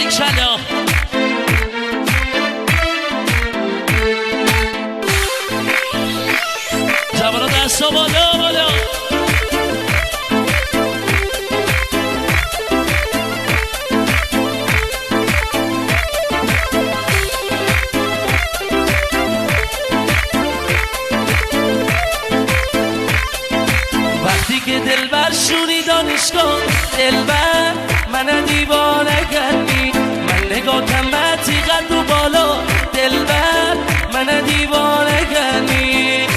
کلا جوانا دستا بالا بالا وقتی که دلبر شوری دانشگاه دلبر من دیوانه کردی من نگاه کمتی قد و بالا دلبر من دیوانه کردی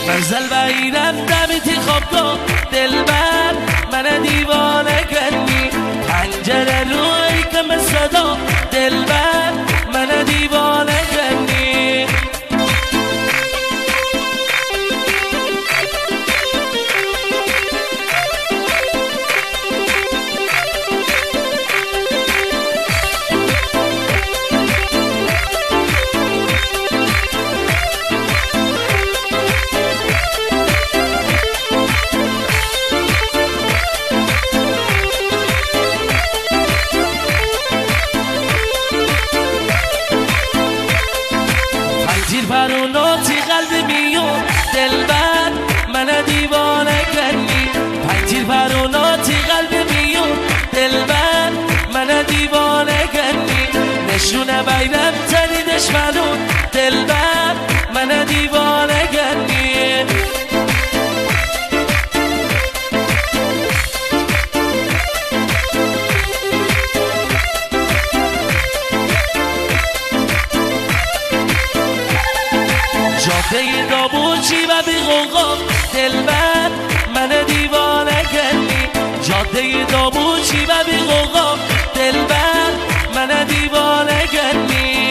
منزل بایی رفتم خوابگاه دلبر من دیوانه کردی پنجره روی کم صدا دلبر من دیوانه کردی پروناتی قلب میون دلبر من دیوانه کردی پنجیر پروناتی قلب میون دلبر من دیوانه کردی نشونه بیرم تنی دشمنون دلبر من دیوانه کردی جاده دابوچی و بی غوغا دلبر من دیوانه کردی جاده دابوچی و بی غوغا دلبر من دیوانه کردی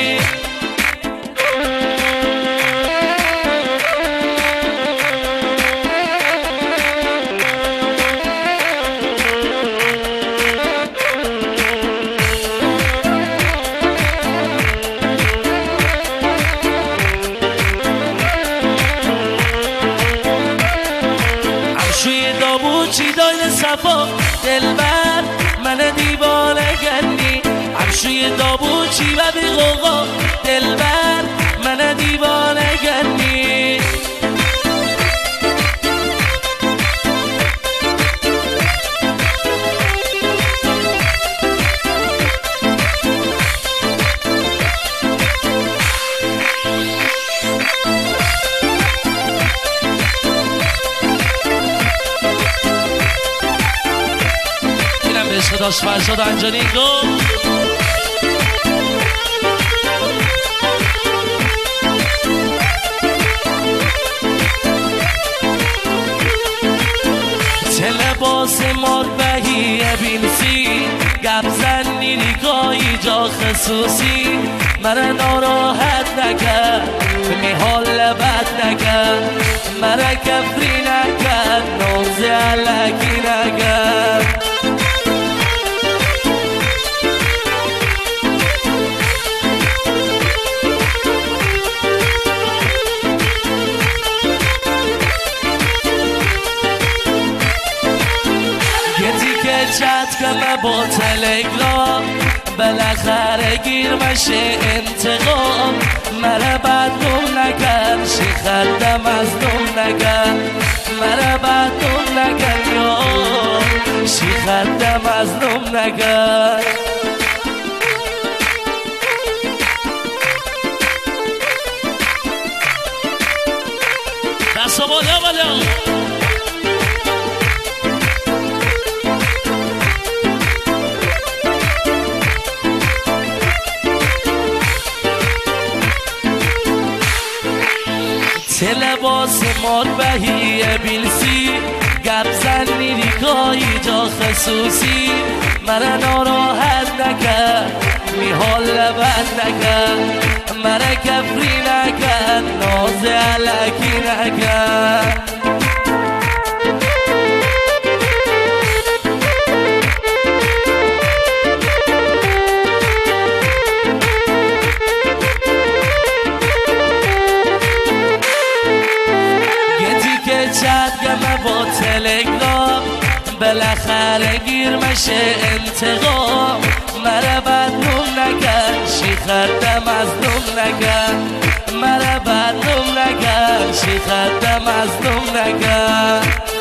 چی دایل صفا دلبر من دیوانه کردی همشوی دابوچی و بی غوغا دلبر من دیوانه کردی داشت فرشاد انجانی گفت چه لباس مار بهی بینسی گپ زنی نگاهی جا خصوصی مرا ناراحت نکرد میحال بد نکرد مرا کفری نکرد نوز علکی نکرد چت کنم با تلگرام بالاخره گیر مشه انتقام مرا بدنم نکرد شی خدم از نم نکرد مرا بدنم نکرد یا شی خدم از نم نکرد دست بالا بالا چه لباس مار بهی بیلسی گپ زنی ریکایی جا خصوصی مرا ناراحت نکرد میحال بد نکرد مرا کفری نکرد ناز علکی نکرد تلگرام بالاخره گیر مشه انتقام مرا بدنوم نکن شیخت مظلوم نکن مرا بدنوم نکن شیخت مظلوم نکن